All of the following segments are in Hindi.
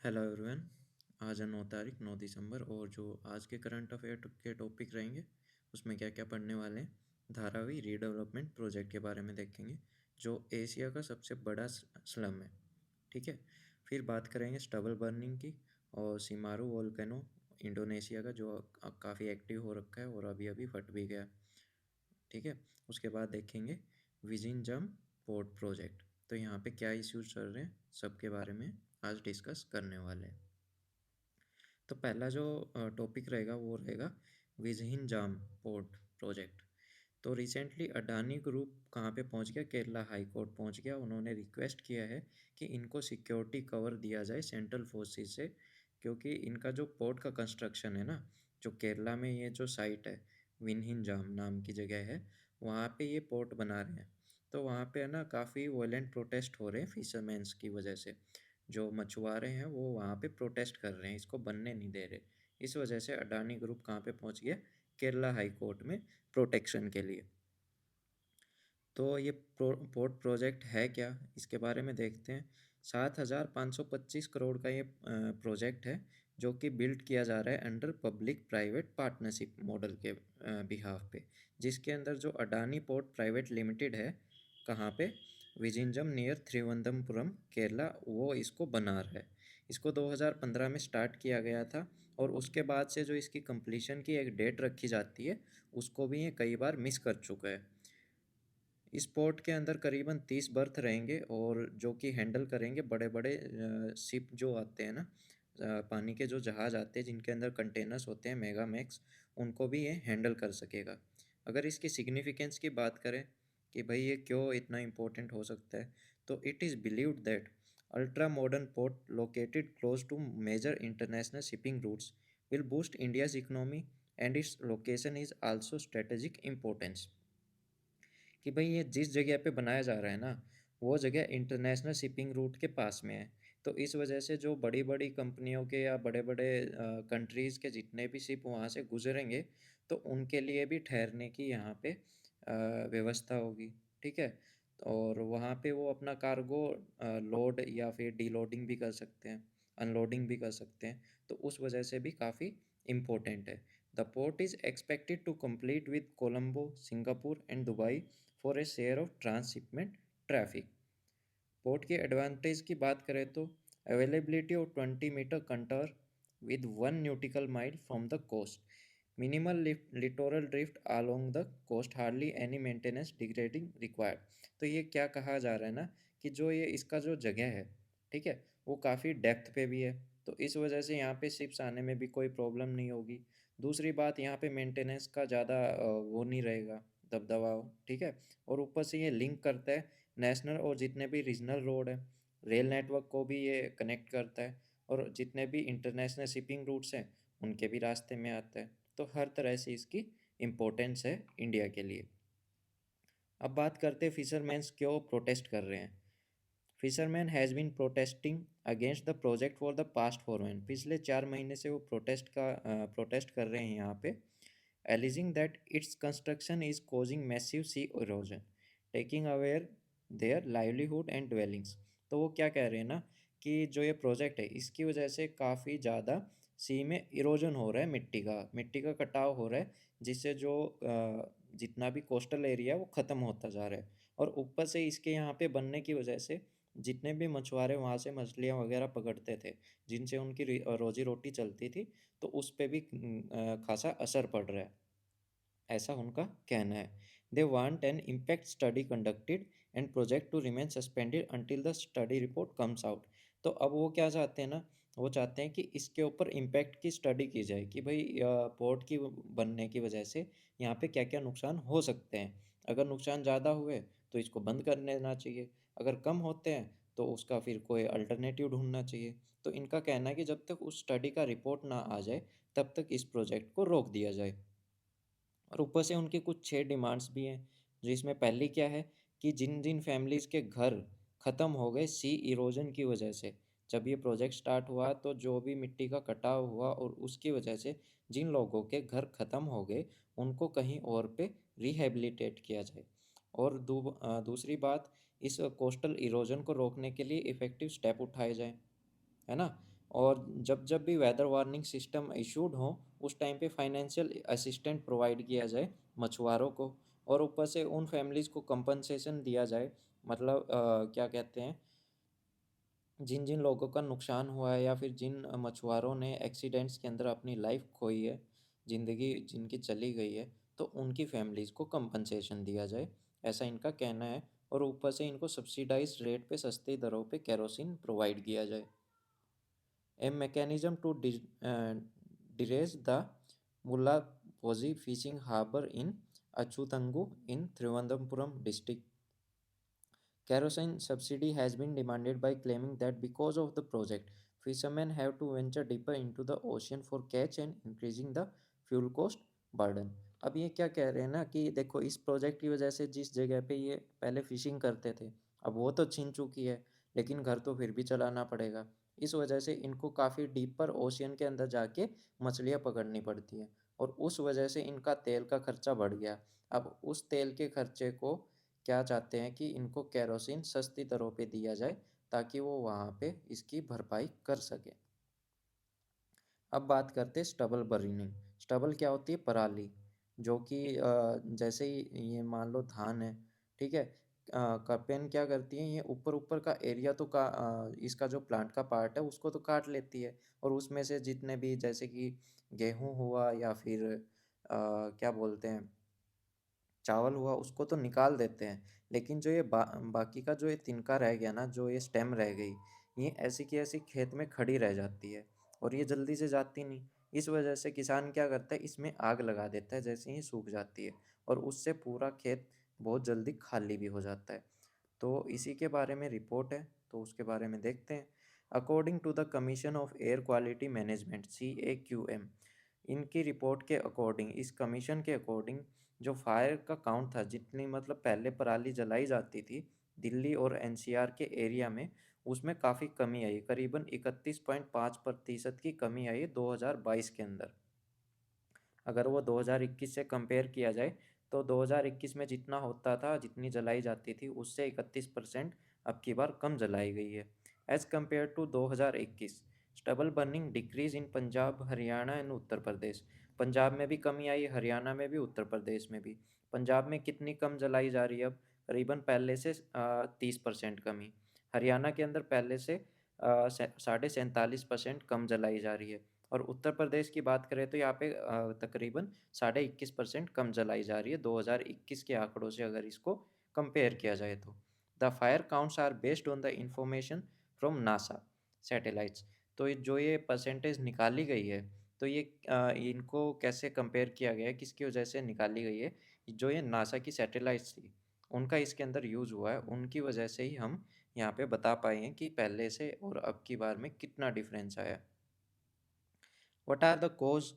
Hello everyone. आज है 9 तारीख 9 दिसंबर और जो आज के करंट अफेयर के टॉपिक रहेंगे उसमें क्या क्या पढ़ने वाले हैं। धारावी रीडेवलपमेंट प्रोजेक्ट के बारे में देखेंगे जो एशिया का सबसे बड़ा स्लम है। ठीक है। फिर बात करेंगे स्टबल बर्निंग की और सिमारू वोल्केनो इंडोनेशिया का जो काफ़ी एक्टिव हो रखा है और अभी अभी फट भी गया। ठीक है। उसके बाद देखेंगे विजिंजम पोर्ट प्रोजेक्ट। तो यहाँ पे क्या इश्यूज चल रहे हैं सबके बारे में आज डिस्कस करने वाले हैं। तो पहला जो टॉपिक रहेगा वो रहेगा विजहिनजाम पोर्ट प्रोजेक्ट। तो रिसेंटली अडानी ग्रुप कहाँ पे पहुँच गया, केरला हाई कोर्ट पहुँच गया। उन्होंने रिक्वेस्ट किया है कि इनको सिक्योरिटी कवर दिया जाए सेंट्रल फोर्सेस से, क्योंकि इनका जो पोर्ट का कंस्ट्रक्शन है ना, जो केरला में ये जो साइट है विनहिनजाम नाम की जगह है, वहाँ पे ये पोर्ट बना रहे हैं। तो वहाँ पे है ना काफ़ी वायलेंट प्रोटेस्ट हो रहे हैं फिशरमैन्स की वजह से। जो मछुआरे हैं वो वहाँ पे प्रोटेस्ट कर रहे हैं, इसको बनने नहीं दे रहे। इस वजह से अडानी ग्रुप कहाँ पे पहुँच गया, केरला हाई कोर्ट में प्रोटेक्शन के लिए। तो ये पोर्ट प्रोजेक्ट है क्या, इसके बारे में देखते हैं। 7,525 करोड़ का ये प्रोजेक्ट है जो कि बिल्ड किया जा रहा है under public private partnership model के बिहाफ पे, जिसके अंदर जो अडानी पोर्ट प्राइवेट लिमिटेड है, कहाँ पे, विजिंजम नियर त्रिवंदमपुरम केरला, वो इसको बना रहा है। इसको 2015 में स्टार्ट किया गया था और उसके बाद से जो इसकी कंप्लीशन की एक डेट रखी जाती है उसको भी ये कई बार मिस कर चुका है। इस पोर्ट के अंदर करीबन 30 बर्थ रहेंगे और जो कि हैंडल करेंगे बड़े बड़े शिप जो आते हैं ना, पानी के जो जहाज़ आते हैं जिनके अंदर कंटेनर्स होते हैं मेगा मैक्स, उनको भी ये हैंडल कर सकेगा। अगर इसकी सिग्निफिकेंस की बात करें कि भाई ये क्यों इतना इम्पोर्टेंट हो सकता है, तो it is believed that ultra modern port located close to major international shipping routes will boost India's economy and its location is also strategic importance. कि भाई ये जिस जगह पे बनाया जा रहा है ना, वो जगह इंटरनेशनल शिपिंग रूट के पास में है। तो इस वजह से जो बड़ी बड़ी कंपनियों के या बड़े बड़े कंट्रीज़ के जितने भी शिप वहाँ से गुजरेंगे, तो उनके लिए भी ठहरने की यहाँ पे व्यवस्था होगी। ठीक है। और वहाँ पे वो अपना कार्गो लोड या फिर डीलोडिंग भी कर सकते हैं, अनलोडिंग भी कर सकते हैं। तो उस वजह से भी काफ़ी इम्पोर्टेंट है। The port is expected to complete with Colombo, Singapore and Dubai for a share of transshipment traffic। Port के एडवांटेज की बात करें तो availability of 20 metre contour with 1 nautical mile from the coast, minimal littoral drift along the coast, hardly any maintenance dredging required. तो ये क्या कहा जा रहा है ना कि जो ये इसका जो जगह है, ठीक है, वो काफ़ी डेप्थ पे भी है। तो इस वजह से यहाँ पे शिप्स आने में भी कोई प्रॉब्लम नहीं होगी। दूसरी बात, यहाँ पे मेंटेनेंस का ज़्यादा वो नहीं रहेगा, दबदबाव। ठीक है। और ऊपर से ये लिंक करता है नेशनल और जितने भी रीजनल रोड है, रेल नेटवर्क को भी ये कनेक्ट करता है, और जितने भी इंटरनेशनल शिपिंग रूट्स हैं उनके भी रास्ते में आता है। तो हर तरह से इसकी इम्पोर्टेंस है इंडिया के लिए। अब बात करते हैं फिशरमैन्स क्यों प्रोटेस्ट कर रहे हैं। Fisherman has been protesting against the project for the past 4 month. पिछले 4 महीने से वो प्रोटेस्ट कर रहे हैं यहाँ पे, alleging that its construction is causing massive sea erosion, taking away their livelihood and dwellings। तो वो क्या कह रहे हैं ना कि जो ये प्रोजेक्ट है इसकी वजह से काफ़ी ज़्यादा सी में इरोजन हो रहा है, मिट्टी का कटाव हो रहा है, जिससे जो जितना भी कोस्टल एरिया है वो ख़त्म होता जा रहा है। और ऊपर से इसके यहाँ पे बनने की वजह से जितने भी मछुआरे वहाँ से मछलियाँ वगैरह पकड़ते थे, जिनसे उनकी रोजी रोटी चलती थी, तो उस पे भी खासा असर पड़ रहा है, ऐसा उनका कहना है। They want an impact study conducted and project to remain suspended until the study report comes out. तो अब वो क्या चाहते हैं ना, वो चाहते हैं कि इसके ऊपर इम्पैक्ट की स्टडी की जाए कि भाई पोर्ट की बनने की वजह से यहाँ पे क्या क्या नुकसान हो सकते हैं। अगर नुकसान ज़्यादा हुए तो इसको बंद कर देना चाहिए, अगर कम होते हैं तो उसका फिर कोई अल्टरनेटिव ढूंढना चाहिए। तो इनका कहना है कि जब तक उस स्टडी का रिपोर्ट ना आ जाए तब तक इस प्रोजेक्ट को रोक दिया जाए। और ऊपर से उनकी कुछ 6 डिमांड्स भी हैं, जिसमें पहली क्या है कि जिन जिन फैमिलीज़ के घर ख़त्म हो गए सी इरोजन की वजह से, जब ये प्रोजेक्ट स्टार्ट हुआ तो जो भी मिट्टी का कटाव हुआ और उसकी वजह से जिन लोगों के घर ख़त्म हो गए, उनको कहीं और पे रिहैबिलिटेट किया जाए। और दूसरी बात, इस कोस्टल इरोजन को रोकने के लिए इफ़ेक्टिव स्टेप उठाए जाएँ, है ना? और जब जब भी वेदर वार्निंग सिस्टम इशूड हो, उस टाइम पे फाइनेंशियल असिस्टेंट प्रोवाइड किया जाए मछुआरों को, और ऊपर से उन फैमिलीज़ को कंपनसेशन दिया जाए। मतलब क्या कहते हैं, जिन जिन लोगों का नुकसान हुआ है या फिर जिन मछुआरों ने एक्सीडेंट्स के अंदर अपनी लाइफ खोई है, ज़िंदगी जिनकी चली गई है, तो उनकी फैमिलीज़ को कंपनसेशन दिया जाए, ऐसा इनका कहना है। और ऊपर से इनको सब्सिडाइज्ड रेट पे सस्ती दरों पे केरोसिन प्रोवाइड किया जाए। A mechanism to dredge the Mullapozi fishing harbour in Achutangu in Thiruvananthapuram district. Kerosene subsidy has been demanded by claiming that because of the project, fishermen have to venture deeper into the ocean for catch and increasing the fuel cost burden. अब ये क्या कह रहे हैं ना कि देखो, इस प्रोजेक्ट की वजह से जिस जगह पे ये पहले फिशिंग करते थे, अब वो तो छिन चुकी है, लेकिन घर तो फिर भी चलाना पड़ेगा। इस वजह से इनको काफ़ी डीपर ओशियन के अंदर जाके मछलियाँ पकड़नी पड़ती हैं, और उस वजह से इनका तेल का खर्चा बढ़ गया। अब उस तेल के खर्चे को क्या चाहते हैं कि इनको केरोसिन सस्ती दरों पे दिया जाए, ताकि वो वहाँ पे इसकी भरपाई कर सके। अब बात करते हैं स्टबल बर्निंग। स्टबल क्या होती है? पराली, जो कि जैसे ही ये मान लो धान है, ठीक है, कपेन क्या करती है, ये ऊपर ऊपर का एरिया तो इसका जो प्लांट का पार्ट है उसको तो काट लेती है, और उसमें से जितने भी जैसे कि गेहूँ हुआ या फिर क्या बोलते हैं, चावल हुआ, उसको तो निकाल देते हैं। लेकिन जो ये बाकी का जो ये तिनका रह गया ना, जो ये स्टेम रह गई, ये ऐसी की ऐसी खेत में खड़ी रह जाती है, और ये जल्दी से जाती नहीं। इस वजह से किसान क्या करता है, इसमें आग लगा देता है जैसे ही सूख जाती है, और उससे पूरा खेत बहुत जल्दी खाली भी हो जाता है। तो इसी के बारे में रिपोर्ट है, तो उसके बारे में देखते हैं। According to the commission of air quality management, CAQM, इनकी रिपोर्ट के अकॉर्डिंग, इस कमीशन के अकॉर्डिंग, जो फायर का काउंट था, जितनी मतलब पहले पराली जलाई जाती थी दिल्ली और एनसीआर के एरिया में, उसमें काफ़ी कमी आई, करीबन 31.5% की कमी आई 2022 के अंदर। अगर वो 2021 से कंपेयर किया जाए, तो 2021 में जितना होता था, जितनी जलाई जाती थी, उससे 31% अब की बार कम जलाई गई है। As compared to 2021, stubble burning decreases in Punjab, Haryana and Uttar Pradesh. Punjab में भी कमी आई, हरियाणा में भी, उत्तर प्रदेश में भी। पंजाब में कितनी कम जलाई जा रही है अब? करीबन पहले से 30% कमी। हरियाणा के अंदर पहले से 47.5% कम जलाई जा रही है। और उत्तर प्रदेश की बात करें तो यहाँ पे तकरीबन 21.5% कम जलाई जा रही है 2021 के आंकड़ों से, अगर इसको कंपेयर किया जाए तो। The fire counts are based on the information from NASA satellites. तो जो ये परसेंटेज निकाली गई है, तो ये इनको कैसे कंपेयर किया गया है, किसकी वजह से निकाली गई है? जो ये नासा की सैटेलाइट्स थी, उनका इसके अंदर यूज़ हुआ है, उनकी वजह से ही हम यहाँ पे बता पाए हैं कि पहले से और अब की बार में कितना डिफरेंस आया है। What are the cause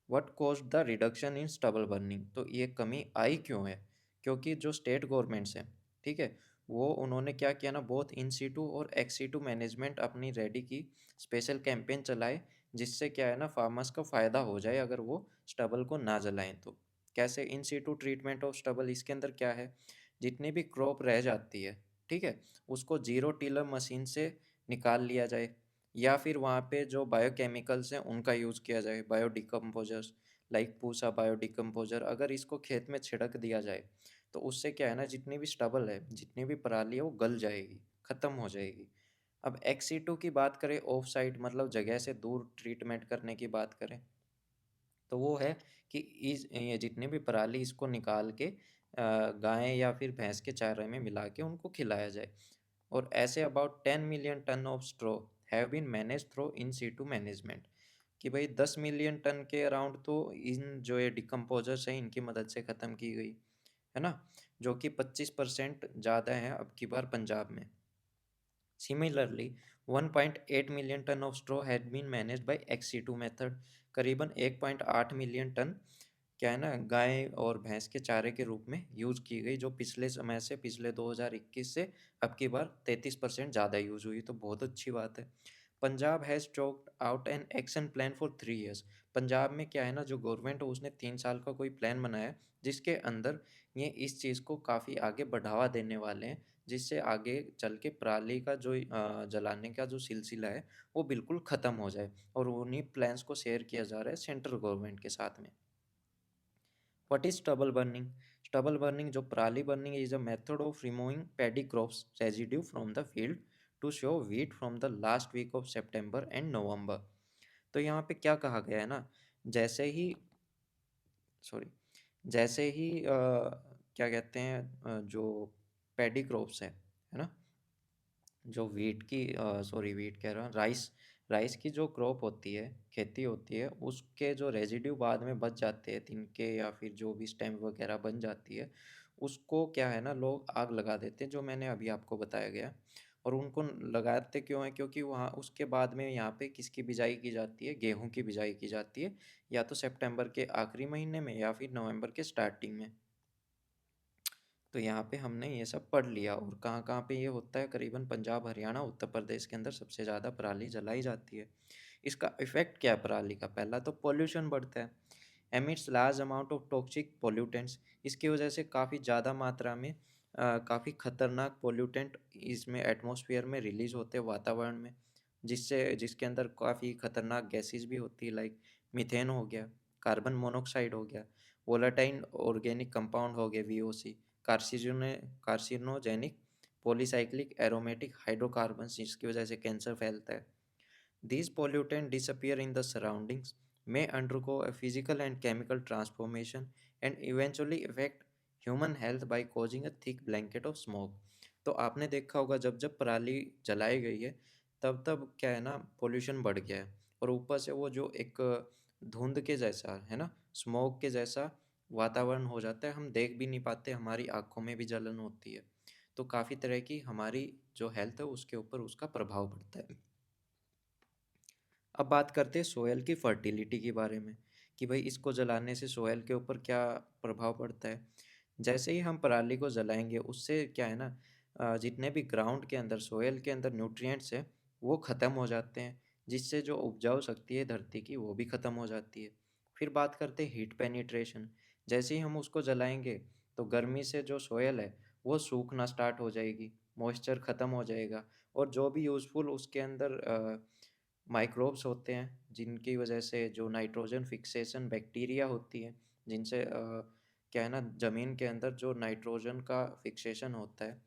what caused the reduction in stubble burning? तो ये कमी आई क्यों है? क्योंकि जो स्टेट गवर्नमेंट्स हैं, ठीक है, वो उन्होंने क्या किया ना, बोथ इन सीटू और एक्स सीटू मैनेजमेंट अपनी रेडी की, स्पेशल कैंपेन चलाए, जिससे क्या है ना, फार्मर्स को फ़ायदा हो जाए अगर वो स्टबल को ना जलाएं तो। कैसे? In situ treatment of stubble, इसके अंदर क्या है, जितनी भी क्रॉप रह जाती है, ठीक है, उसको जीरो टिलर मशीन से निकाल लिया जाए, या फिर वहाँ पे जो बायोकेमिकल्स हैं उनका यूज़ किया जाए, bio decomposers, like Pusa bio decomposer, अगर इसको खेत में छिड़क दिया जाए, तो उससे क्या है ना, जितनी भी स्टबल है, जितनी भी पराली है, वो गल जाएगी, ख़त्म हो जाएगी। अब XC2 की बात करें, ऑफ साइट मतलब जगह से दूर ट्रीटमेंट करने की बात करें, तो वो है कि इस ये जितनी भी पराली, इसको निकाल के गाय या फिर भैंस के चारे में मिला के उनको खिलाया जाए। और ऐसे about 10 million ton of straw have been manage through in situ management, कि भाई 10 मिलियन टन के अराउंड तो इन जो ये डिकम्पोजर्स हैं, इनकी मदद से ख़त्म की गई है ना, जो कि 25% ज़्यादा है अब की बार पंजाब में। Similarly, 1.8 million ton of straw had been managed by XC2 method। करीबन 1.8 मिलियन टन क्या है ना, गाय और भैंस के चारे के रूप में यूज़ की गई, जो पिछले समय से, पिछले 2021 से अब की बार 33% ज़्यादा यूज़ हुई, तो बहुत अच्छी बात है। Punjab has choked out an action plan for 3 years. Punjab में क्या है ना, जो गवर्नमेंट है उसने 3 साल का कोई प्लान बनाया है, जिसके अंदर ये इस चीज़ को काफ़ी आगे बढ़ावा देने वाले हैं, जिससे आगे चल के पराली का जो जलाने का जो सिलसिला है वो बिल्कुल ख़त्म हो जाए, और उन्हीं प्लान्स को शेयर किया जा रहा है सेंट्रल गवर्नमेंट के साथ में। What is stubble burning? Stubble burning, जो parali burning, is a method of removing paddy crops residue from the field to sow wheat from the last week of September and November. तो यहाँ पे क्या कहा गया है ना, जैसे ही सॉरी जैसे ही क्या कहते हैं, जो पैडी क्रॉप्स है ना, जो वीट की वीट कह रहा हूँ, राइस राइस की जो क्रॉप होती है, खेती होती है, उसके जो रेजिड्यू बाद में बच जाते हैं, तिनके या फिर जो भी स्टेम वगैरह बन जाती है, उसको क्या है ना, लोग आग लगा देते हैं, जो मैंने अभी आपको बताया गया। और उनको लगाते क्यों है? क्योंकि वहाँ उसके बाद में यहाँ पे किसकी बिजाई की जाती है? गेहूं की बिजाई की जाती है, या तो सितंबर के आखिरी महीने में या फिर नवंबर के स्टार्टिंग में। तो यहाँ पे हमने ये सब पढ़ लिया, और कहाँ-कहाँ पे ये होता है, करीबन पंजाब, हरियाणा, उत्तर प्रदेश के अंदर सबसे ज़्यादा पराली जलाई जाती है। इसका इफ़ेक्ट क्या है पराली का? पहला तो पॉल्यूशन बढ़ता है, emits large amount of toxic pollutants. इसकी वजह से काफ़ी ज़्यादा मात्रा में काफ़ी खतरनाक पॉल्यूटेंट इसमें एटमॉस्फेयर में रिलीज़ होते हैं वातावरण में, जिसके अंदर काफ़ी खतरनाक गैसेज़ भी होती है, लाइक मीथेन हो गया, कार्बन मोनोक्साइड हो गया, वोलेटाइल ऑर्गेनिक कंपाउंड हो गए VOC, carcino carcinogenic polycyclic aromatic hydrocarbons, जिसकी वजह से कैंसर फैलता है। These pollutants disappear in the surroundings, may undergo a physical and chemical transformation, and eventually affect human health by causing a thick blanket of smoke. तो आपने देखा होगा, जब जब पराली जलाई गई है, तब तब क्या है ना, पोल्यूशन बढ़ गया है, और ऊपर से वो जो एक धुंध के जैसा है ना, स्मोक के जैसा वातावरण हो जाता है, हम देख भी नहीं पाते, हमारी आँखों में भी जलन होती है। तो काफ़ी तरह की हमारी जो हेल्थ है उसके ऊपर उसका प्रभाव पड़ता है। अब बात करते हैं सोयल की फर्टिलिटी के बारे में, कि भाई इसको जलाने से सोयल के ऊपर क्या प्रभाव पड़ता है। जैसे ही हम पराली को जलाएंगे, उससे क्या है ना, जितने भी ग्राउंड के अंदर, सोयल के अंदर न्यूट्रिएंट्स है, वो ख़त्म हो जाते हैं, जिससे जो उपजाऊ शक्ति है धरती की, वो भी ख़त्म हो जाती है। फिर बात करते हैं हीट पेनिट्रेशन। जैसे ही हम उसको जलाएंगे, तो गर्मी से जो सोयल है वो सूखना स्टार्ट हो जाएगी, मॉइस्चर ख़त्म हो जाएगा, और जो भी यूज़फुल उसके अंदर माइक्रोब्स होते हैं, जिनकी वजह से जो नाइट्रोजन फिक्सेशन बैक्टीरिया होती है, जिनसे क्या है ना, ज़मीन के अंदर जो नाइट्रोजन का फिक्सेशन होता है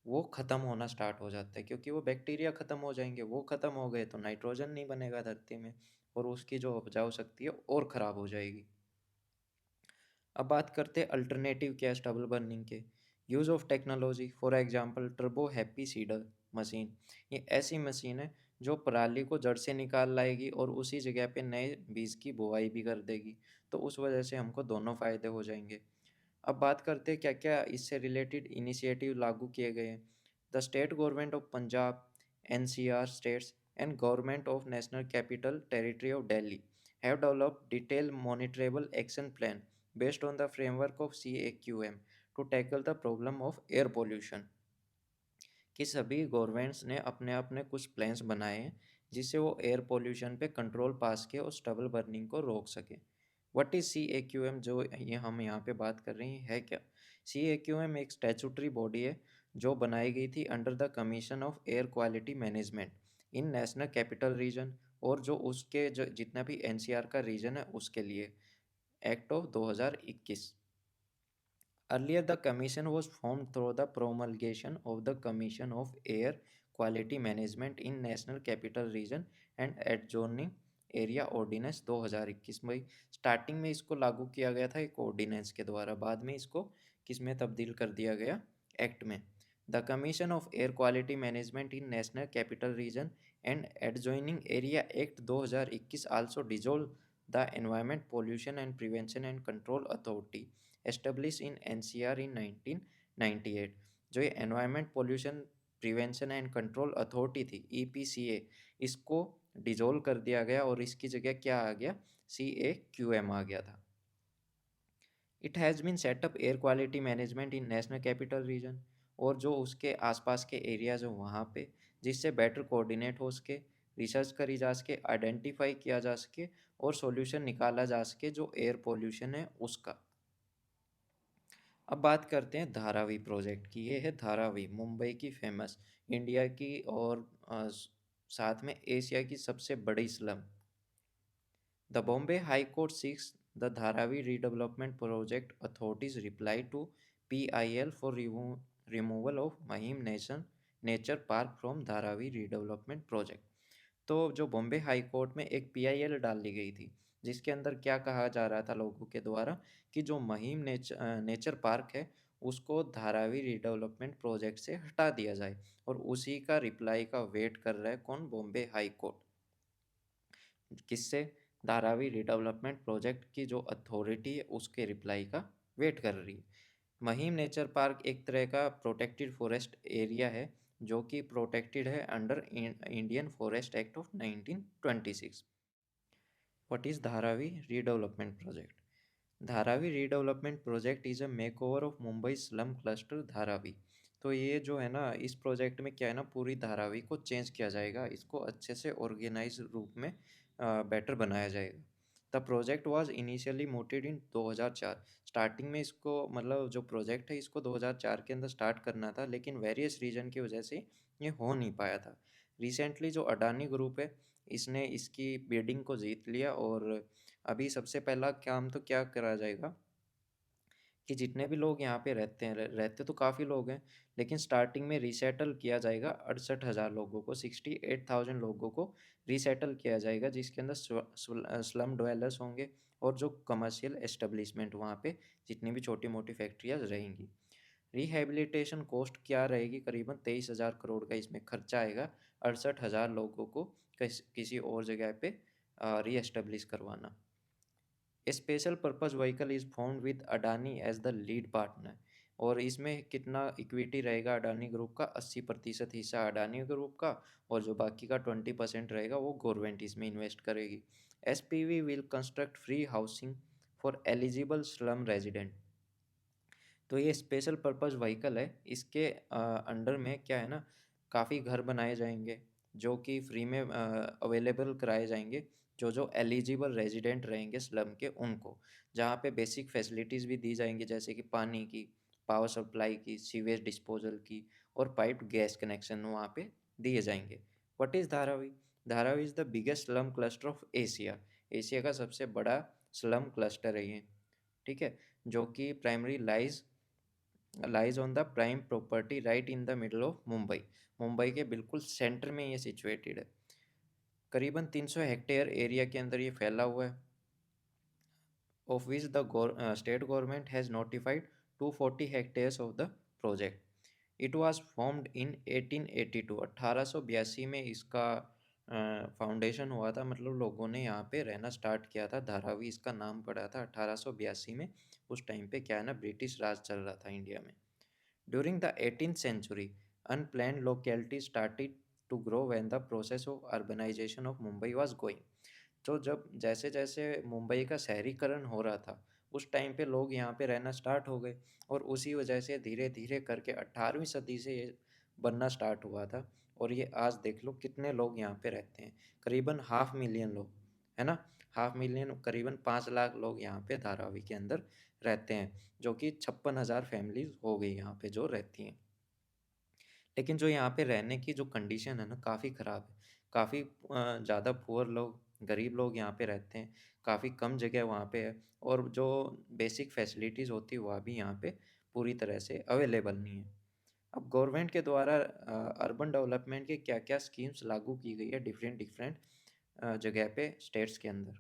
वो ख़त्म होना स्टार्ट हो जाता है, क्योंकि वो बैक्टीरिया ख़त्म हो जाएंगे, वो ख़त्म हो गए तो नाइट्रोजन नहीं बनेगा धरती में, और उसकी जो उपजाऊ शक्ति है और ख़राब हो जाएगी। अब बात करते हैं अल्टरनेटिव क्या स्टबल बर्निंग के। Use of technology, for example turbo happy seeder machine. ये ऐसी मशीन है जो पराली को जड़ से निकाल लाएगी और उसी जगह पे नए बीज की बुवाई भी कर देगी, तो उस वजह से हमको दोनों फ़ायदे हो जाएंगे। अब बात करते हैं क्या क्या इससे रिलेटेड इनिशिएटिव लागू किए गए हैं। The state government of Punjab, NCR states and government of national capital territory of Delhi have developed detailed monitorable action plan based on the framework of CAQM to tackle the problem of air pollution। कि सभी गवर्नमेंट्स ने अपने अपने कुछ प्लान्स बनाए हैं, जिससे वो एयर पोल्यूशन पे कंट्रोल पास के और स्टबल बर्निंग को रोक सके। व्हाट इज़ CAQM, जो ये हम यहाँ पे बात कर रहे हैं, है क्या? CAQM एक स्टैचूटरी बॉडी है जो बनाई गई थी under the commission of air quality management in national capital region, और जो उसके जो जितना भी NCR का रीजन है उसके लिए, act of 2021। Earlier, the commission was formed through the promulgation of the Commission of Air Quality Management in National Capital Region and Adjoining area ordinance 2021 में। स्टार्टिंग में इसको लागू किया गया था एक ऑर्डिनेंस के द्वारा, बाद में इसको किस में तब्दील कर दिया गया? एक्ट में। The commission of air quality management in national capital reason and adjoining area act 2021 also dissolve the environment pollution and prevention and control authority establish in NCR इन 1998। जो ये environment pollution prevention and control authority थी, EPCA, इसको डिजोल्व कर दिया गया और इसकी जगह क्या आ गया? CAQM आ गया था। It has been set up air quality management in national capital region, और जो उसके आसपास के एरियाज हैं वहाँ पे, जिससे बेटर कोऑर्डिनेट हो सके रिसर्च करी जा सके, आइडेंटिफाई किया जा सके और सॉल्यूशन निकाला जा सके जो एयर पोल्यूशन है उसका। अब बात करते हैं धारावी प्रोजेक्ट की। ये है धारावी, मुंबई की फेमस, इंडिया की और साथ में एशिया की सबसे बड़ी slum. The Bombay High Court seeks the Dharavi Redevelopment Project Authority's reply to PIL for removal of Mahim Nature Park from Dharavi Redevelopment Project। तो जो बॉम्बे हाई कोर्ट में एक पीआईएल डाल दी गई थी, जिसके अंदर क्या कहा जा रहा था लोगों के द्वारा कि जो महिम नेचर पार्क है उसको धारावी रिडेवलपमेंट प्रोजेक्ट से हटा दिया जाए, और उसी का रिप्लाई का वेट कर रहा है कौन? Bombay high court. किससे? धारावी रिडेवलपमेंट प्रोजेक्ट की जो अथॉरिटी है उसके रिप्लाई का वेट कर रही है। महिम नेचर पार्क एक तरह का प्रोटेक्टेड फॉरेस्ट एरिया है जो कि प्रोटेक्टेड है under Indian forest act of 1926। What is Dharavi redevelopment project? Dharavi redevelopment project is a makeover of Mumbai slum cluster Dharavi. तो ये जो है ना, इस प्रोजेक्ट में क्या है ना, पूरी धारावी को चेंज किया जाएगा, इसको अच्छे से ऑर्गेनाइज रूप में बेटर बनाया जाएगा। The project was initially mooted in 2004। Starting में इसको मतलब जो प्रोजेक्ट है इसको 2004 के अंदर स्टार्ट करना था, लेकिन वेरियस रीजन की वजह से ये हो नहीं पाया था। रिसेंटली जो अडानी ग्रुप है इसने इसकी बिडिंग को जीत लिया, और अभी सबसे पहला काम तो क्या करा जाएगा कि जितने भी लोग यहाँ पे रहते हैं, रहते तो काफ़ी लोग हैं, लेकिन स्टार्टिंग में रीसेटल किया जाएगा 68,000 लोगों को, 68,000 लोगों को रीसेटल किया जाएगा, जिसके अंदर स्लम डवेलर्स होंगे और जो कमर्शियल एस्टेब्लिशमेंट वहाँ पे जितनी भी छोटी मोटी फैक्ट्रियाँ रहेंगी। रिहेबिलिटेशन कॉस्ट क्या रहेगी? करीबन 23,000 करोड़ का इसमें खर्चा आएगा, 68,000 लोगों को किसी और जगह पे री एस्टेब्लिश करवाना। Special purpose vehicle is found with Adani as the lead partner. और इसमें कितना इक्विटी रहेगा अडानी ग्रुप का? 80% हिस्सा अडानी ग्रुप का, और जो बाकी का 20% रहेगा वो गवर्नमेंट इसमें इन्वेस्ट करेगी। SPV will construct free housing for eligible slum resident. तो ये स्पेशल पर्पस व्हीकल है, इसके अंडर में क्या है ना, काफ़ी घर बनाए जाएंगे जो कि फ्री में अवेलेबल कराए जाएंगे, जो जो एलिजिबल रेजिडेंट रहेंगे स्लम के उनको, जहाँ पे बेसिक फैसिलिटीज़ भी दी जाएंगी जैसे कि पानी की, पावर सप्लाई की, सीवेज डिस्पोजल की, और पाइप्ड गैस कनेक्शन वहाँ पे दिए जाएंगे। What is Dharavi? Dharavi is the biggest slum cluster of Asia. Asia का सबसे बड़ा स्लम क्लस्टर है ये, ठीक है, जो कि primary lies on the prime property right in the middle of Mumbai. Mumbai के बिल्कुल सेंटर में ये सिचुएटेड है। करीबन 300 हेक्टेयर एरिया के अंदर ये फैला हुआ है, of which the state government has notified 240 hectares of the project. It was formed in 1882। 1882 में इसका फाउंडेशन हुआ था, मतलब लोगों ने यहाँ पे रहना स्टार्ट किया था। धारावी इसका नाम पड़ा था 1882 में। उस टाइम पे क्या है ना, ब्रिटिश राज चल रहा था इंडिया में। During the 18th century, unplanned localities started to grow when the process of urbanization of Mumbai was going। तो जब जैसे जैसे मुंबई का शहरीकरण हो रहा था उस टाइम पे लोग यहाँ पे रहना स्टार्ट हो गए, और उसी वजह से धीरे धीरे करके 18वीं सदी से ये बनना स्टार्ट हुआ था। और ये आज देख लो कितने लोग यहाँ पे रहते हैं, करीबन 500,000 लोग, है ना, 500,000, करीबन 5 लाख लोग यहाँ पे धारावी के अंदर रहते हैं, जो कि 56,000 फैमिलीज हो गई यहाँ पे जो रहती हैं। लेकिन जो यहाँ पे रहने की जो कंडीशन है ना, काफ़ी ख़राब है। काफ़ी ज़्यादा पुअर लोग, गरीब लोग यहाँ पे रहते हैं, काफ़ी कम जगह वहाँ पे है, और जो बेसिक फैसिलिटीज़ होती है वह भी यहाँ पे पूरी तरह से अवेलेबल नहीं है। अब गवर्नमेंट के द्वारा अर्बन डेवलपमेंट के क्या-क्या स्कीम्स लागू की गई है डिफरेंट डिफरेंट जगह पे स्टेट्स के अंदर।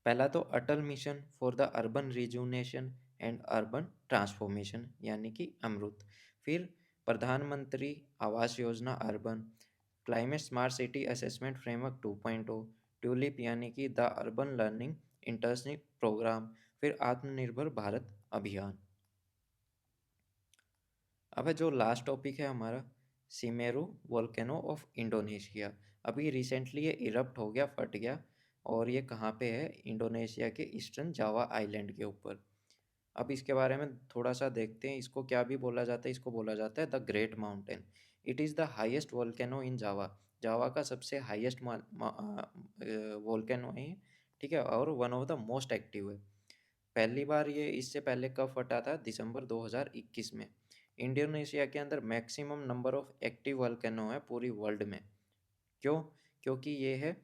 पहला तो Atal mission for the urban rejuvenation and urban transformation यानी कि अमृत। फिर Pradhan Mantri Awas Yojana urban, climate smart city assessment framework 2.0, TULIP यानी कि the urban learning internship programme, फिर आत्मनिर्भर भारत अभियान। अब जो लास्ट टॉपिक है हमारा, सीमेरू वोल्केनो ऑफ इंडोनेशिया। अभी रिसेंटली ये इरप्ट हो गया, फट गया, और ये कहाँ पे है? इंडोनेशिया के ईस्टर्न जावा आइलैंड के ऊपर। अब इसके बारे में थोड़ा सा देखते हैं, इसको क्या भी बोला जाता है? इसको बोला जाता है the great mountain. It is the highest volcano in Java. Java का सबसे हाईएस्ट वोल्केनो है ये, ठीक है, और one of the most active है। पहली बार ये इससे पहले कब फटा था? दिसंबर 2021 में। इंडोनेशिया के अंदर maximum number of active volcano है पूरी वर्ल्ड में। क्यों? क्योंकि ये है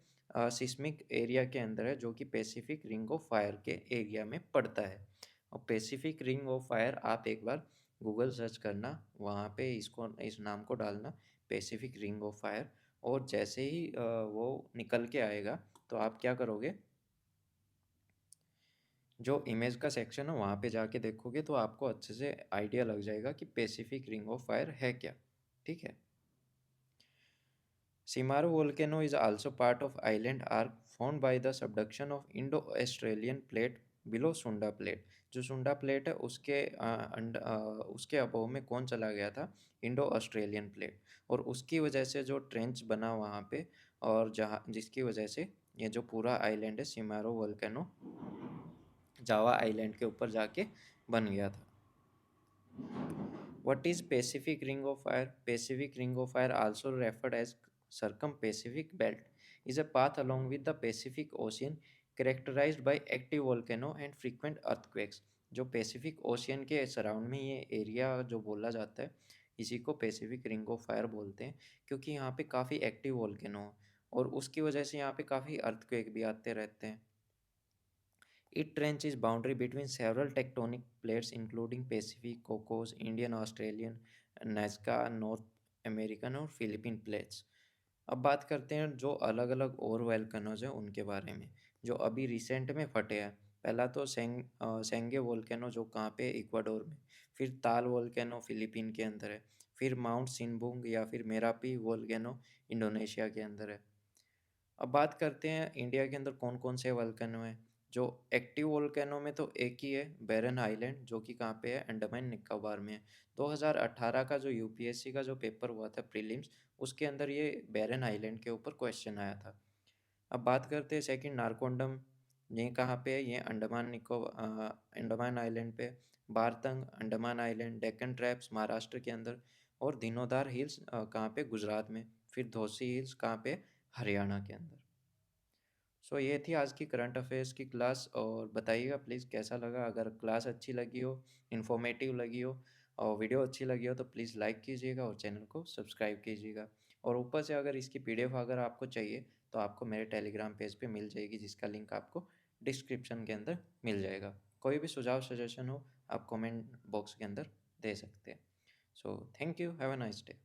सिस्मिक एरिया के अंदर है, जो कि पैसिफिक रिंग ऑफ फायर के एरिया में पड़ता है। और पैसिफिक रिंग ऑफ फायर आप एक बार गूगल सर्च करना, वहाँ पे इसको इस नाम को डालना, पैसिफिक रिंग ऑफ फायर, और जैसे ही वो निकल के आएगा तो आप क्या करोगे, जो इमेज का सेक्शन है वहाँ पे जाके देखोगे तो आपको अच्छे से आइडिया लग जाएगा कि पैसिफिक रिंग ऑफ फायर है क्या। ठीक है। Simaru volcano is also part of island arc formed by the subduction of Indo-Australian plate below Sunda plate। जो सुंडा प्लेट है उसके अबव में कौन चला गया था? Indo Australian plate. और उसकी वजह से जो ट्रेंच बना वहाँ पे, और जहाँ जिसकी वजह से ये जो पूरा आइलैंड है सिमारो वोल्केनो जावा आइलैंड के ऊपर जाके बन गया था। What is Pacific Ring of Fire? Pacific Ring of Fire, also referred as Circum-Pacific Belt, is a path along with the Pacific Ocean characterized by active volcano and frequent earthquakes। जो पैसिफिक ओशियन के सराउंड में ये एरिया जो बोला जाता है, इसी को पैसिफिक रिंग ऑफ फायर बोलते हैं, क्योंकि यहाँ पे काफ़ी एक्टिव वोल्केनो और उसकी वजह से यहाँ पे काफ़ी अर्थक्वेक भी आते रहते हैं। It trenches boundary between several tectonic plates including Pacific, Cocos, Indian, Australian, Nazca, North American और फिलीपीन प्लेट्स। अब बात करते हैं जो अलग अलग और वोल्केनोज हैं उनके बारे में, जो अभी रिसेंट में फटे हैं। पहला तो सेंगे वोल्केनो, जो कहाँ पे, इक्वाडोर में। फिर ताल वोल्केनो फिलीपीन के अंदर है। फिर माउंट सिनबुंग या फिर मेरापी वोल्केनो इंडोनेशिया के अंदर है। अब बात करते हैं इंडिया के अंदर कौन कौन से वोल्केनो हैं। जो एक्टिव वोल्केनो में तो एक ही है, बैरन आइलैंड, जो कि कहाँ पे है, अंडमान निकोबार में है। 2018 का जो यूपीएससी का जो पेपर हुआ था प्रीलिम्स, उसके अंदर ये बैरन आइलैंड के ऊपर क्वेश्चन आया था। अब बात करते हैं सेकंड, नारकोंडम, ये कहाँ पे है? ये अंडमान आइलैंड पे। बारतंग अंडमान आइलैंड, डेक्कन ट्रैप्स महाराष्ट्र के अंदर, और धीनोधार हिल्स कहाँ पे, गुजरात में। फिर धोसी हिल्स कहाँ पे, हरियाणा के अंदर। सो ये थी आज की करंट अफेयर्स की क्लास, और बताइएगा प्लीज़ कैसा लगा। अगर क्लास अच्छी लगी हो, इन्फॉर्मेटिव लगी हो और वीडियो अच्छी लगी हो तो प्लीज़ लाइक कीजिएगा और चैनल को सब्सक्राइब कीजिएगा। और ऊपर से अगर इसकी पीडीएफ अगर आपको चाहिए तो आपको मेरे टेलीग्राम पेज पे मिल जाएगी, जिसका लिंक आपको डिस्क्रिप्शन के अंदर मिल जाएगा। कोई भी सुझाव सजेशन हो आप कमेंट बॉक्स के अंदर दे सकते हैं। So thank you, have a nice day.